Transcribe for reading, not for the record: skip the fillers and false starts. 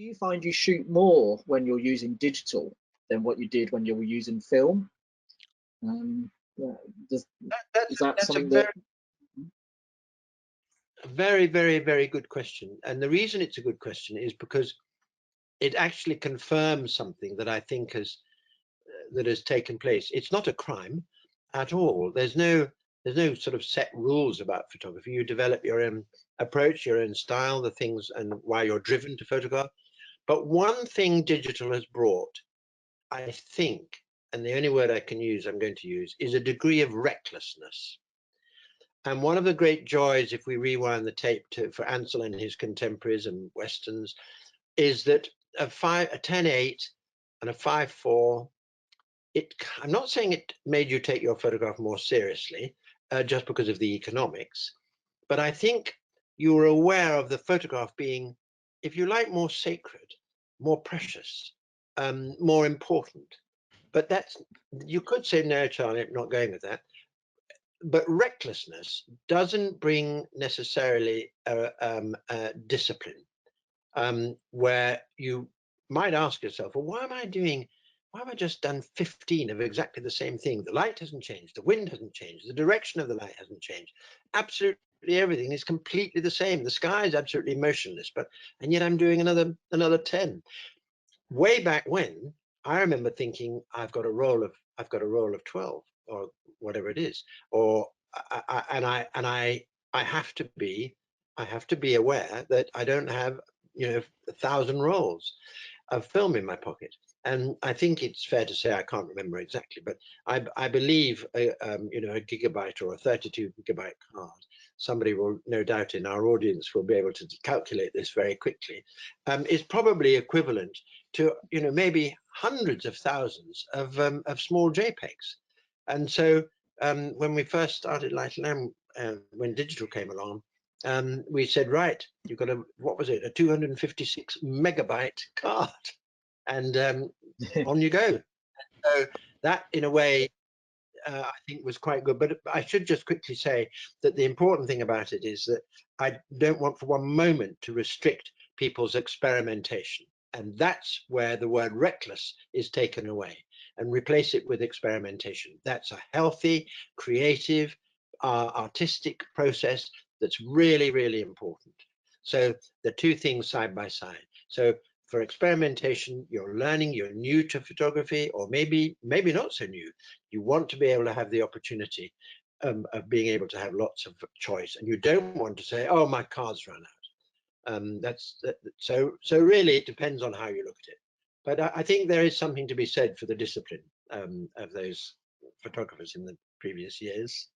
do you find you shoot more when you're using digital than what you did when you were using film? Yeah, is that That's a something that? very, very, very good question. And the reason it's a good question is because it actually confirms something that I think has taken place. It's not a crime at all. There's no sort of set rules about photography. You develop your own approach, your own style, the things and why you're driven to photograph. But one thing digital has brought, I think, and the only word I'm going to use, is a degree of recklessness. And one of the great joys, if we rewind the tape for Ansel and his contemporaries and Westerns, is that a 10.8 and a 5.4, I'm not saying it made you take your photograph more seriously just because of the economics, but I think you were aware of the photograph being, if you like, more sacred, more precious, more important. But you could say, no, Charlie, I'm not going with that. But recklessness doesn't bring necessarily a discipline, where you might ask yourself, well, why have I just done 15 of exactly the same thing? The light hasn't changed, the wind hasn't changed, the direction of the light hasn't changed. Absolutely everything is completely the same. The sky is absolutely motionless, and yet I'm doing another 10. Way back when, I remember thinking, I've got a roll of 12 or whatever it is, or I have to be aware that I don't have 1,000 rolls of film in my pocket. And I think it's fair to say, I can't remember exactly, but I believe a gigabyte or a 32 gigabyte card, somebody will no doubt in our audience will be able to calculate this very quickly, is probably equivalent to maybe hundreds of thousands of small JPEGs. And so when we first started Light and Lamp, when digital came along, we said, right, you've got a 256 megabyte card, and on you go. So that, in a way, I think was quite good. But I should just quickly say that the important thing about it is that I don't want for one moment to restrict people's experimentation. And that's where the word reckless is taken away, and replace it with experimentation. That's a healthy, creative, artistic process that's really, really important. So the two things side by side. So for experimentation, you're learning, you're new to photography, or maybe not so new. You want to be able to have the opportunity of being able to have lots of choice, and you don't want to say, oh, my card's run out. So really it depends on how you look at it. But I think there is something to be said for the discipline of those photographers in the previous years.